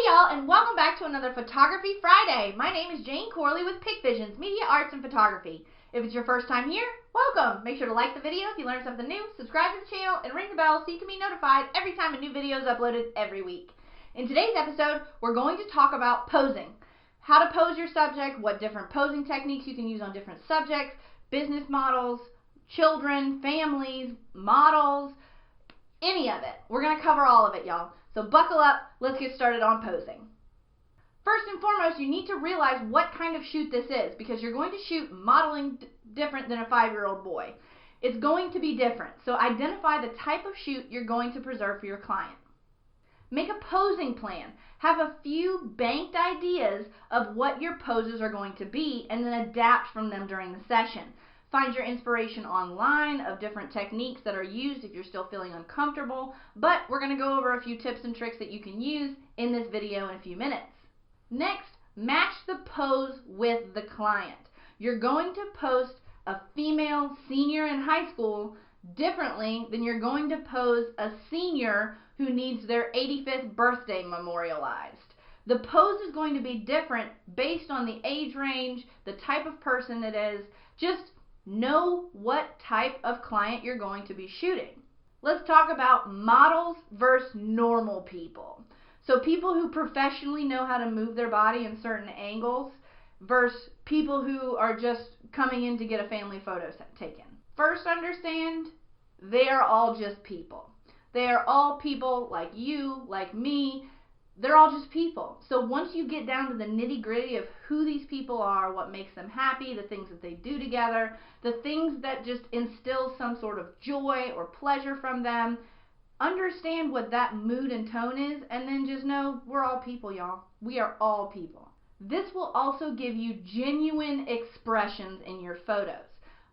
y'all, and welcome back to another Photography Friday. My name is Jane Corley with Pic Visions, Media Arts and Photography. If it's your first time here, welcome. Make sure to like the video if you learned something new, subscribe to the channel, and ring the bell so you can be notified every time a new video is uploaded every week. In today's episode, we're going to talk about posing. How to pose your subject, what different posing techniques you can use on different subjects, business models, children, families, models, any of it. We're going to cover all of it, y'all. So buckle up, let's get started on posing. First and foremost, you need to realize what kind of shoot this is, because you're going to shoot modeling different than a 5-year-old boy. It's going to be different, so identify the type of shoot you're going to preserve for your client. Make a posing plan. Have a few banked ideas of what your poses are going to be and then adapt from them during the session. Find your inspiration online of different techniques that are used if you're still feeling uncomfortable, but we're going to go over a few tips and tricks that you can use in this video in a few minutes. Next, match the pose with the client. You're going to post a female senior in high school differently than you're going to pose a senior who needs their 85th birthday memorialized. The pose is going to be different based on the age range, the type of person it is. Just know what type of client you're going to be shooting. Let's talk about models versus normal people. So people who professionally know how to move their body in certain angles versus people who are just coming in to get a family photo taken. First, understand they are all just people. They are all people like you, like me. They're all just people. So once you get down to the nitty-gritty of who these people are, what makes them happy, the things that they do together, the things that just instill some sort of joy or pleasure from them, understand what that mood and tone is, and then just know we're all people, y'all. We are all people. This will also give you genuine expressions in your photos.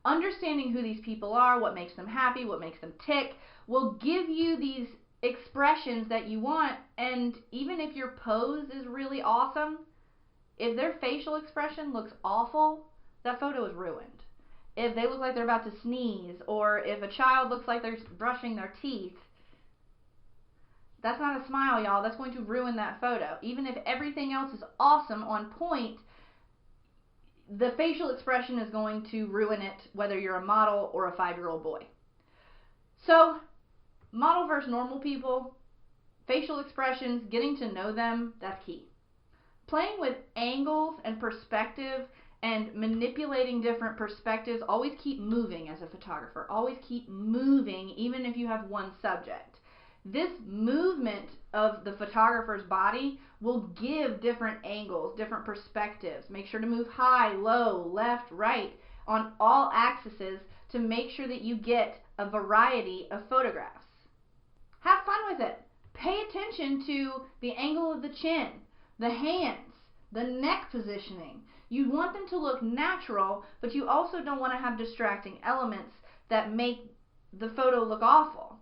Understanding who these people are, what makes them happy, what makes them tick, will give you these expressions that you want. And even if your pose is really awesome, if their facial expression looks awful, that photo is ruined. If they look like they're about to sneeze, or if a child looks like they're brushing their teeth, that's not a smile, y'all. That's going to ruin that photo. Even if everything else is awesome, on point, the facial expression is going to ruin it, whether you're a model or a 5-year-old boy. So, model versus normal people, facial expressions, getting to know them, that's key. Playing with angles and perspective and manipulating different perspectives. Always keep moving as a photographer. Always keep moving, even if you have one subject. This movement of the photographer's body will give different angles, different perspectives. Make sure to move high, low, left, right on all axes to make sure that you get a variety of photographs. Have fun with it. Pay attention to the angle of the chin, the hands, the neck positioning. You want them to look natural, but you also don't want to have distracting elements that make the photo look awful.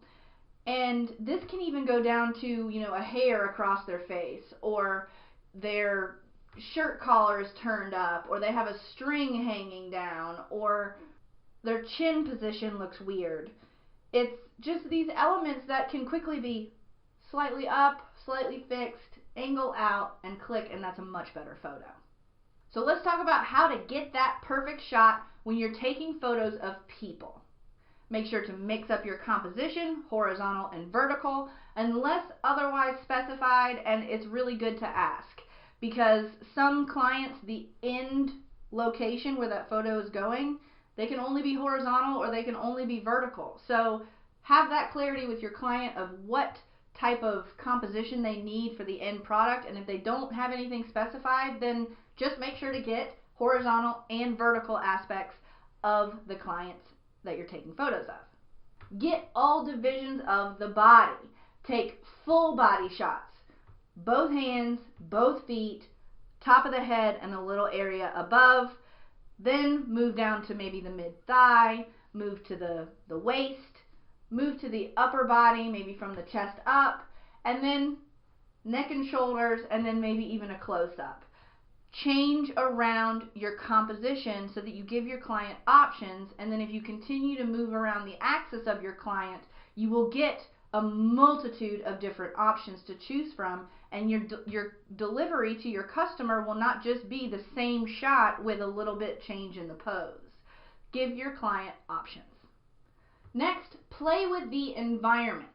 And this can even go down to, a hair across their face, or their shirt collar is turned up, or they have a string hanging down, or their chin position looks weird. It's just these elements that can quickly be slightly up, slightly fixed, angle out, and click, and that's a much better photo. So let's talk about how to get that perfect shot when you're taking photos of people. Make sure to mix up your composition, horizontal and vertical, unless otherwise specified, and it's really good to ask, because some clients, the end location where that photo is going, they can only be horizontal or they can only be vertical. So have that clarity with your client of what type of composition they need for the end product, and if they don't have anything specified, then just make sure to get horizontal and vertical aspects of the clients that you're taking photos of. Get all divisions of the body. Take full body shots. Both hands, both feet, top of the head, and the little area above. Then move down to maybe the mid-thigh, move to the waist, move to the upper body, maybe from the chest up, and then neck and shoulders, and then maybe even a close-up. Change around your composition so that you give your client options, and then if you continue to move around the axis of your client, you will get a multitude of different options to choose from, and your delivery to your customer will not just be the same shot with a little bit change in the pose. Give your client options. Next, play with the environment.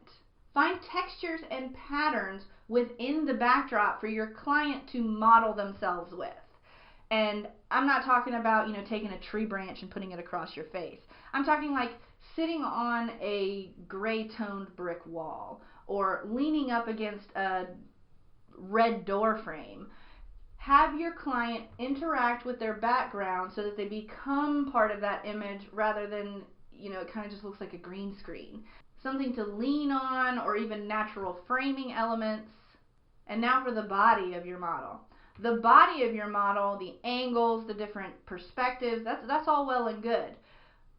Find textures and patterns within the backdrop for your client to model themselves with. And I'm not talking about, taking a tree branch and putting it across your face. I'm talking like sitting on a gray toned brick wall or leaning up against a red door frame. Have your client interact with their background so that they become part of that image rather than, it kind of just looks like a green screen. Something to lean on, or even natural framing elements. And now for the body of your model. The body of your model, the angles, the different perspectives, that's all well and good.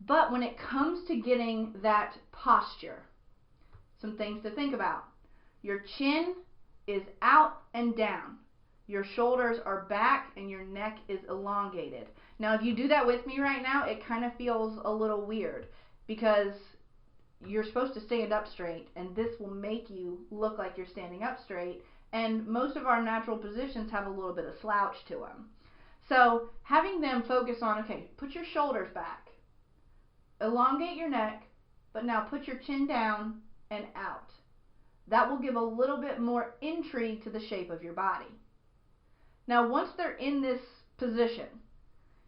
But when it comes to getting that posture, some things to think about. Your chin is out and down. Your shoulders are back and your neck is elongated. Now, if you do that with me right now, it kind of feels a little weird because you're supposed to stand up straight, and this will make you look like you're standing up straight, and most of our natural positions have a little bit of slouch to them. So having them focus on, okay, put your shoulders back, elongate your neck, but now put your chin down and out. That will give a little bit more intrigue to the shape of your body. Now, once they're in this position,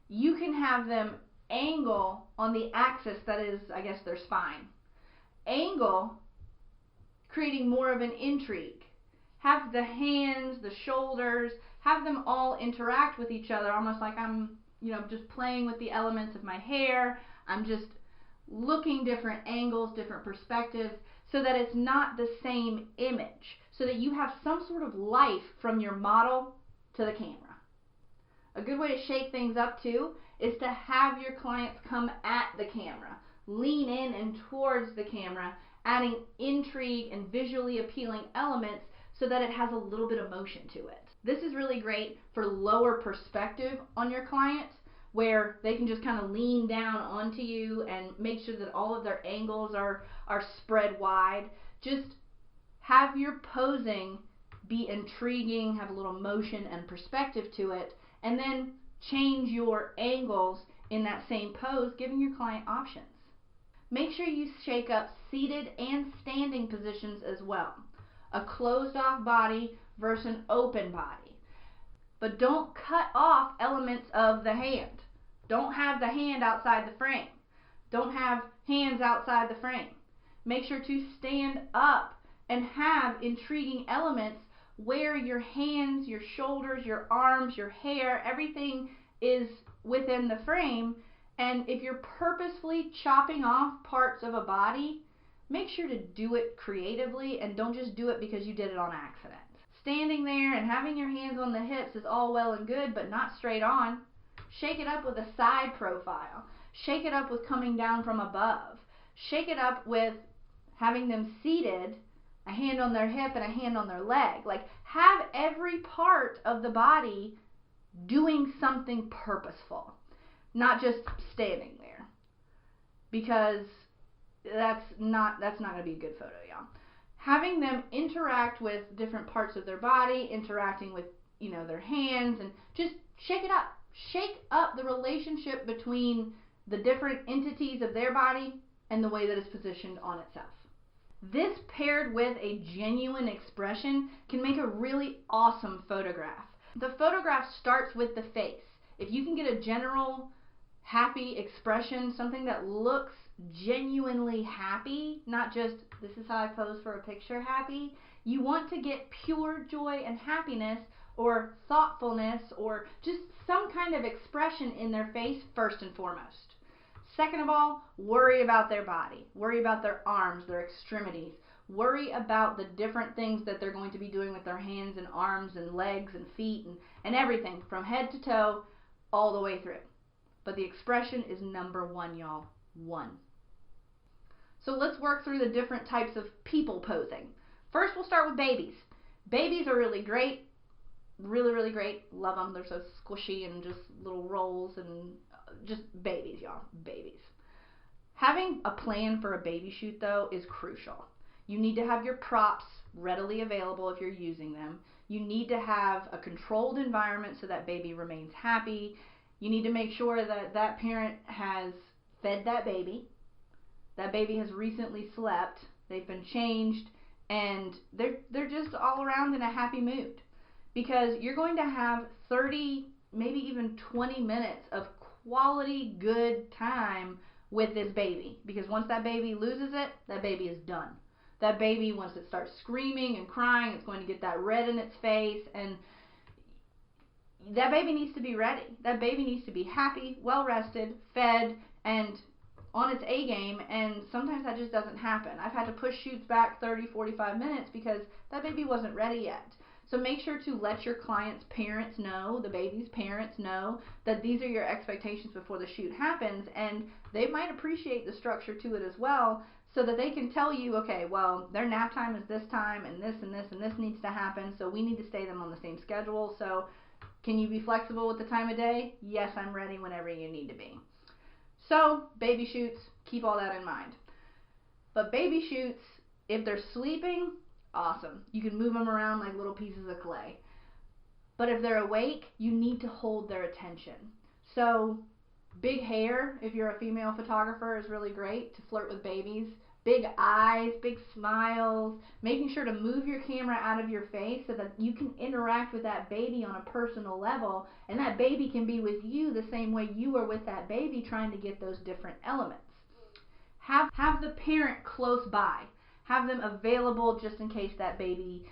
you can have them angle on the axis that is, I guess, their spine. Angle, creating more of an intrigue. Have the hands, the shoulders, have them all interact with each other, almost like I'm, just playing with the elements of my hair. I'm just looking different angles, different perspectives, so that it's not the same image, so that you have some sort of life from your model to the camera. A good way to shake things up too is to have your clients come at the camera, lean in and towards the camera, adding intrigue and visually appealing elements so that it has a little bit of motion to it. This is really great for lower perspective on your client, where they can just kind of lean down onto you and make sure that all of their angles are spread wide. Just have your posing be intriguing, have a little motion and perspective to it, and then change your angles in that same pose, giving your client options. Make sure you shake up seated and standing positions as well. A closed off body versus an open body. But don't cut off elements of the hand. Don't have the hand outside the frame. Don't have hands outside the frame. Make sure to stand up and have intriguing elements where your hands, your shoulders, your arms, your hair, everything is within the frame. And if you're purposefully chopping off parts of a body, make sure to do it creatively and don't just do it because you did it on accident. Standing there and having your hands on the hips is all well and good, but not straight on. Shake it up with a side profile. Shake it up with coming down from above. Shake it up with having them seated, a hand on their hip and a hand on their leg. Like, have every part of the body doing something purposeful, not just standing there, because that's not going to be a good photo, y'all. Having them interact with different parts of their body, interacting with, their hands, and just shake it up. Shake up the relationship between the different entities of their body and the way that it's positioned on itself. This, paired with a genuine expression, can make a really awesome photograph. The photograph starts with the face. If you can get a general happy expression, something that looks genuinely happy, not just this is how I pose for a picture happy, you want to get pure joy and happiness or thoughtfulness or just some kind of expression in their face first and foremost. Second of all, worry about their body. Worry about their arms, their extremities. Worry about the different things that they're going to be doing with their hands and arms and legs and feet and everything from head to toe all the way through. But the expression is number one, y'all. One. So let's work through the different types of people posing. First, we'll start with babies. Babies are really great. Really, really great. Love them. They're so squishy and just little rolls and just babies, y'all. Babies. Having a plan for a baby shoot, though, is crucial. You need to have your props readily available if you're using them. You need to have a controlled environment so that baby remains happy. You need to make sure that that parent has fed that baby. That baby has recently slept. They've been changed, and they're just all around in a happy mood. Because you're going to have 30, maybe even 20 minutes of quality good time with this baby. Because once that baby loses it, that baby is done. That baby, once it starts screaming and crying, it's going to get that red in its face, and that baby needs to be ready. That baby needs to be happy, well rested, fed, and on its A game, and sometimes that just doesn't happen. I've had to push shoots back 30, 45 minutes because that baby wasn't ready yet. So make sure to let your client's parents know, the baby's parents know, that these are your expectations before the shoot happens, and they might appreciate the structure to it as well, so that they can tell you, okay, well, their nap time is this time, and this and this and this needs to happen, so we need to stay them on the same schedule. So can you be flexible with the time of day? Yes, I'm ready whenever you need to be. So baby shoots, keep all that in mind. But baby shoots, if they're sleeping, awesome. You can move them around like little pieces of clay. But if they're awake, you need to hold their attention. So big hair, if you're a female photographer, is really great to flirt with babies. Big eyes, big smiles, making sure to move your camera out of your face so that you can interact with that baby on a personal level, and that baby can be with you the same way you are with that baby, trying to get those different elements. Have the parent close by. Have them available just in case that baby,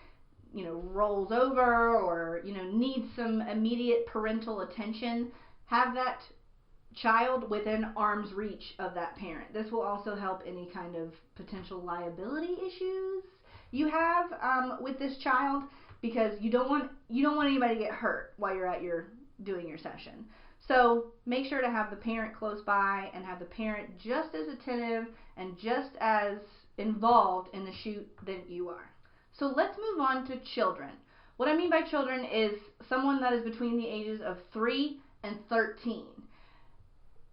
rolls over or, needs some immediate parental attention. Have that child within arm's reach of that parent. This will also help any kind of potential liability issues you have with this child, because you don't want anybody to get hurt while you're doing your session. So make sure to have the parent close by and have the parent just as attentive and just as involved in the shoot than you are. So let's move on to children. What I mean by children is someone that is between the ages of 3 and 13.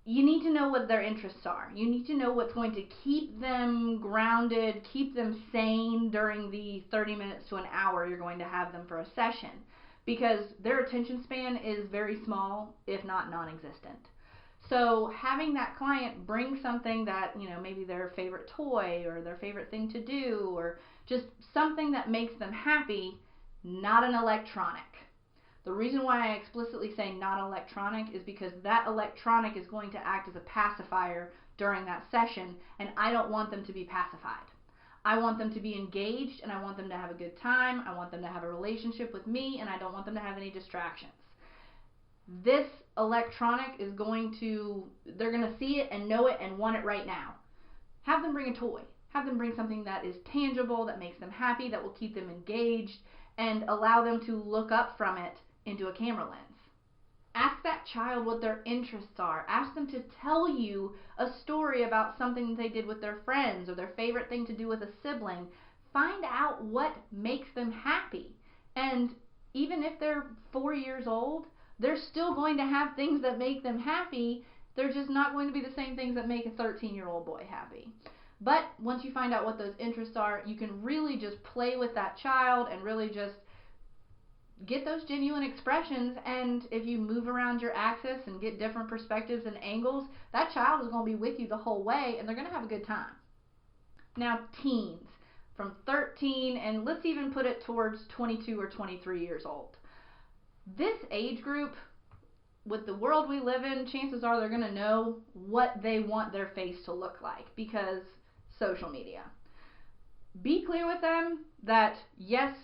You need to know what their interests are. You need to know what's going to keep them grounded, keep them sane during the 30 minutes to an hour you're going to have them for a session, because their attention span is very small, if not non-existent. So having that client bring something that, maybe their favorite toy or their favorite thing to do, or just something that makes them happy, not an electronic. The reason why I explicitly say not electronic is because that electronic is going to act as a pacifier during that session, and I don't want them to be pacified. I want them to be engaged, and I want them to have a good time. I want them to have a relationship with me, and I don't want them to have any distractions. This electronic is they're going to see it and know it and want it right now. Have them bring a toy. Have them bring something that is tangible, that makes them happy, that will keep them engaged, and allow them to look up from it into a camera lens. Ask that child what their interests are. Ask them to tell you a story about something that they did with their friends or their favorite thing to do with a sibling. Find out what makes them happy. And even if they're 4 years old, they're still going to have things that make them happy. They're just not going to be the same things that make a 13-year-old boy happy. But once you find out what those interests are, you can really just play with that child and really just get those genuine expressions. And if you move around your axis and get different perspectives and angles, that child is going to be with you the whole way, and they're going to have a good time. Now, teens from 13, and let's even put it towards 22 or 23 years old. This age group, with the world we live in, chances are they're going to know what they want their face to look like, because social media. Be clear with them that, yes,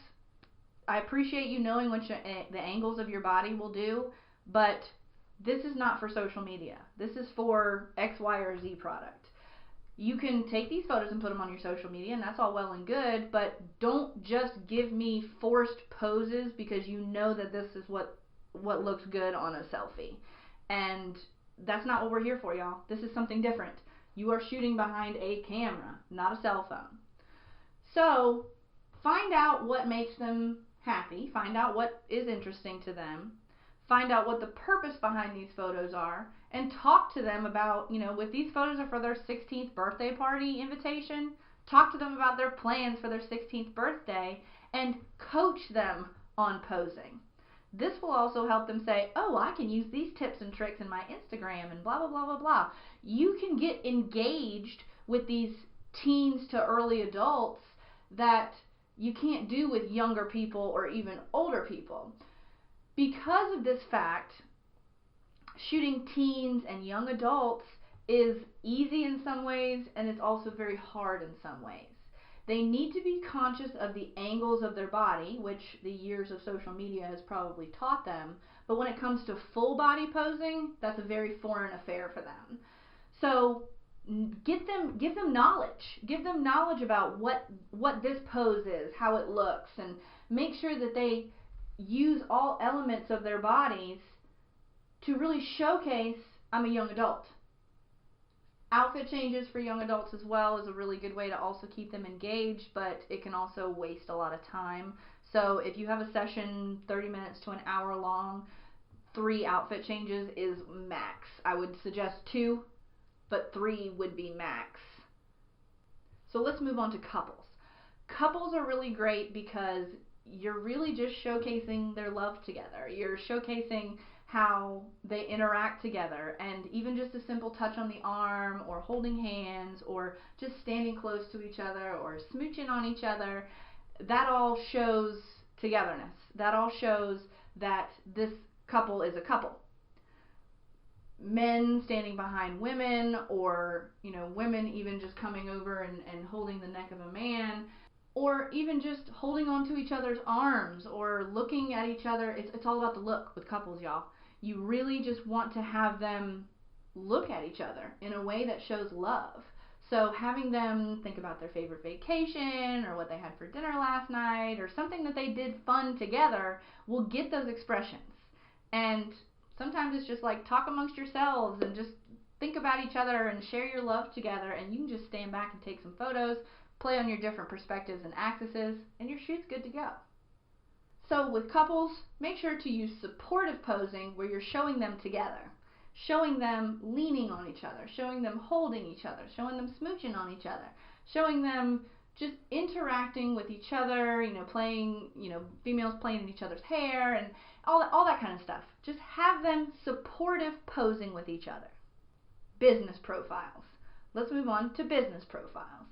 I appreciate you knowing what the angles of your body will do, but this is not for social media. This is for X, Y, or Z product. You can take these photos and put them on your social media, and that's all well and good, but don't just give me forced poses because you know that this is what looks good on a selfie. And that's not what we're here for, y'all. This is something different. You are shooting behind a camera, not a cell phone. So find out what makes them happy, find out what is interesting to them, find out what the purpose behind these photos are, and talk to them about, if these photos are for their 16th birthday party invitation, talk to them about their plans for their 16th birthday, and coach them on posing. This will also help them say, oh, I can use these tips and tricks in my Instagram and blah, blah, blah, blah, blah. You can get engaged with these teens to early adults that you can't do with younger people or even older people. Because of this fact, shooting teens and young adults is easy in some ways, and it's also very hard in some ways. They need to be conscious of the angles of their body, which the years of social media has probably taught them, but when it comes to full body posing, that's a very foreign affair for them. So give them knowledge. Give them knowledge about what this pose is, how it looks, and make sure that they use all elements of their bodies to really showcase, I'm a young adult. Outfit changes for young adults as well is a really good way to also keep them engaged, but it can also waste a lot of time. So if you have a session 30 minutes to an hour long, 3 outfit changes is max. I would suggest 2, but 3 would be max. So let's move on to couples. Couples are really great because you're really just showcasing their love together. You're showcasing how they interact together, and even just a simple touch on the arm or holding hands or just standing close to each other or smooching on each other, that all shows togetherness. That all shows that this couple is a couple. Men standing behind women, or women even just coming over and holding the neck of a man, or even just holding onto each other's arms or looking at each other. It's all about the look with couples, y'all. You really just want to have them look at each other in a way that shows love. So having them think about their favorite vacation or what they had for dinner last night or something that they did fun together will get those expressions. And sometimes it's just like talk amongst yourselves and just think about each other and share your love together, and you can just stand back and take some photos, play on your different perspectives and axes, and your shoot's good to go. So with couples, make sure to use supportive posing where you're showing them together, showing them leaning on each other, showing them holding each other, showing them smooching on each other, showing them just interacting with each other, playing, females playing in each other's hair and all that kind of stuff. Just have them supportive posing with each other. Business profiles. Let's move on to business profiles.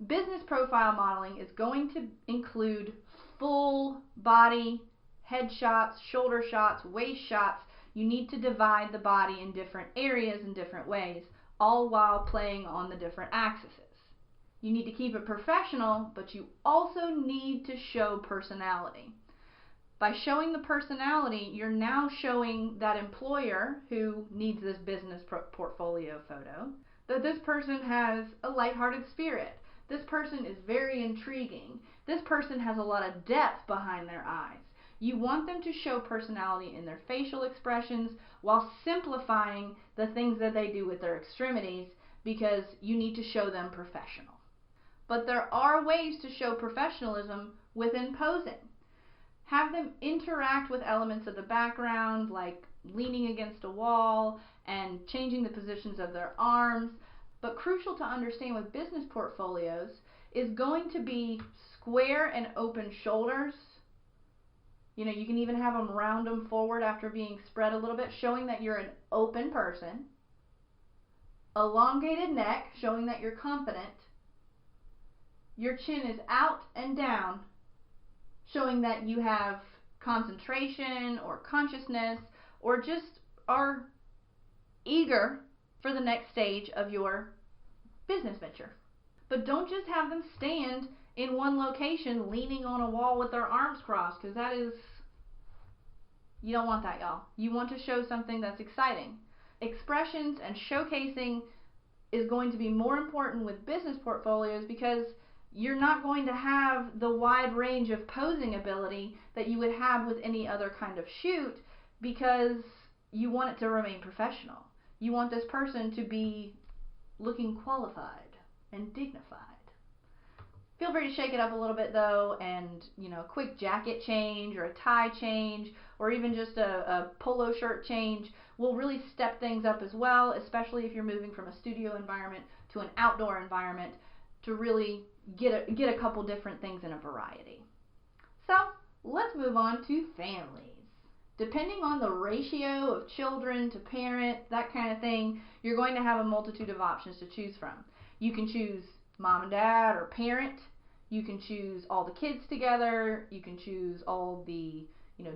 Business profile modeling is going to include full body, head shots, shoulder shots, waist shots. You need to divide the body in different areas in different ways, all while playing on the different axes. You need to keep it professional, but you also need to show personality. By showing the personality, you're now showing that employer who needs this business portfolio photo that this person has a lighthearted spirit. This person is very intriguing. This person has a lot of depth behind their eyes. You want them to show personality in their facial expressions while simplifying the things that they do with their extremities, because you need to show them professional. But there are ways to show professionalism within posing. Have them interact with elements of the background, like leaning against a wall and changing the positions of their arms. But crucial to understand with business portfolios is going to be square and open shoulders. You can even have them round them forward after being spread a little bit, showing that you're an open person. Elongated neck, showing that you're confident. Your chin is out and down, showing that you have concentration or consciousness, or just are eager for the next stage of your business venture. But don't just have them stand in one location leaning on a wall with their arms crossed, because you don't want that, y'all. You want to show something that's exciting. Expressions and showcasing is going to be more important with business portfolios, because you're not going to have the wide range of posing ability that you would have with any other kind of shoot, because you want it to remain professional. You want this person to be looking qualified and dignified. Feel free to shake it up a little bit though, and a quick jacket change or a tie change or even just a polo shirt change will really step things up as well, especially if you're moving from a studio environment to an outdoor environment, to really get a couple different things in a variety. So let's move on to families. Depending on the ratio of children to parent, that kind of thing, you're going to have a multitude of options to choose from. You can choose mom and dad or parent. You can choose all the kids together. You can choose all the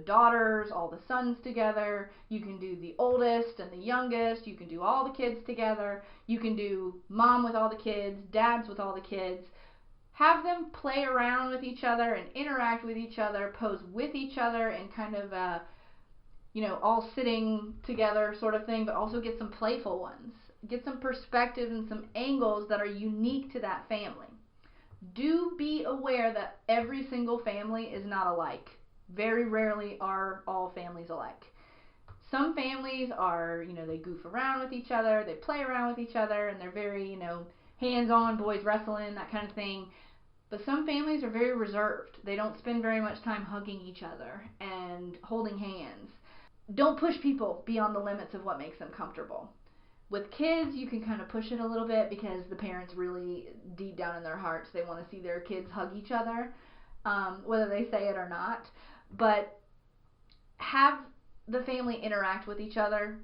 daughters, all the sons together. You can do the oldest and the youngest. You can do all the kids together. You can do mom with all the kids, dads with all the kids. Have them play around with each other and interact with each other, pose with each other, and kind of all sitting together sort of thing, but also get some playful ones. Get some perspective and some angles that are unique to that family. Do be aware that every single family is not alike. Very rarely are all families alike. Some families are, they goof around with each other, they play around with each other, and they're very, hands-on, boys wrestling, that kind of thing. But some families are very reserved. They don't spend very much time hugging each other and holding hands. Don't push people beyond the limits of what makes them comfortable. With kids, you can kind of push it a little bit because the parents really, deep down in their hearts, they want to see their kids hug each other, whether they say it or not. But have the family interact with each other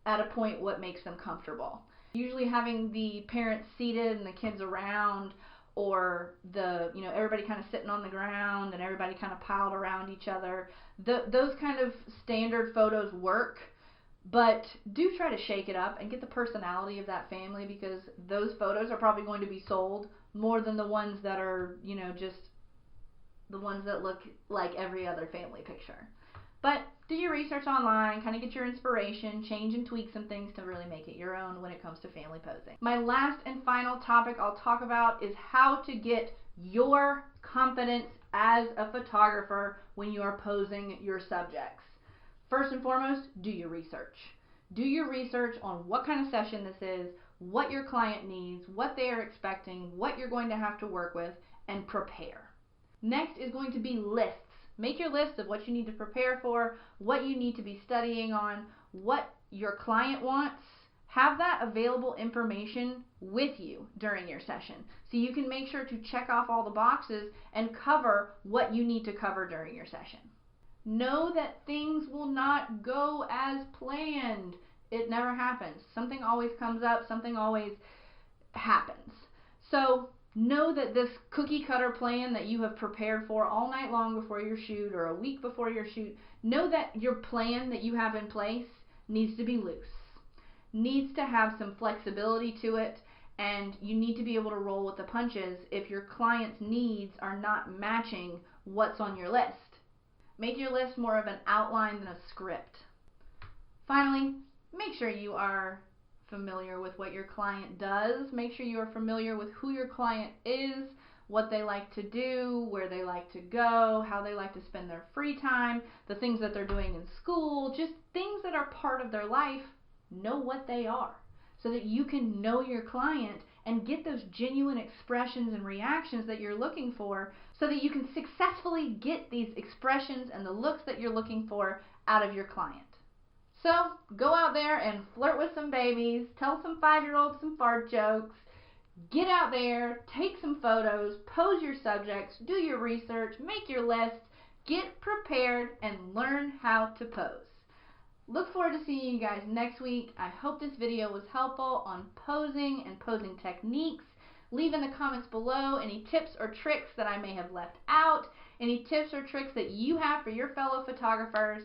at a point what makes them comfortable. Usually having the parents seated and the kids around, or everybody kind of sitting on the ground and everybody kind of piled around each other. Those kind of standard photos work, but do try to shake it up and get the personality of that family, because those photos are probably going to be sold more than the ones that are, just the ones that look like every other family picture. But do your research online, kind of get your inspiration, change and tweak some things to really make it your own when it comes to family posing. My last and final topic I'll talk about is how to get your confidence as a photographer when you are posing your subjects. First and foremost, do your research. Do your research on what kind of session this is, what your client needs, what they are expecting, what you're going to have to work with, and prepare. Next is going to be lists. Make your list of what you need to prepare for, what you need to be studying on, what your client wants. Have that available information with you during your session, so you can make sure to check off all the boxes and cover what you need to cover during your session. Know that things will not go as planned. It never happens. Something always comes up, something always happens. So know that this cookie cutter plan that you have prepared for all night long before your shoot or a week before your shoot, know that your plan that you have in place needs to be loose, needs to have some flexibility to it, and you need to be able to roll with the punches if your client's needs are not matching what's on your list. Make your list more of an outline than a script. Finally, make sure you are familiar with what your client does. Make sure you are familiar with who your client is, what they like to do, where they like to go, how they like to spend their free time, the things that they're doing in school, just things that are part of their life. Know what they are so that you can know your client and get those genuine expressions and reactions that you're looking for, so that you can successfully get these expressions and the looks that you're looking for out of your client. So go out there and flirt with some babies, tell some 5-year-olds some fart jokes, get out there, take some photos, pose your subjects, do your research, make your lists, get prepared, and learn how to pose. Look forward to seeing you guys next week. I hope this video was helpful on posing and posing techniques. Leave in the comments below any tips or tricks that I may have left out, any tips or tricks that you have for your fellow photographers.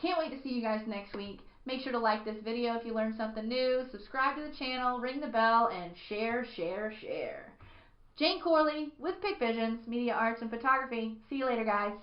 Can't wait to see you guys next week. Make sure to like this video if you learned something new, subscribe to the channel, ring the bell, and share. Jane Corley with Pick Visions, Media Arts and Photography. See you later, guys.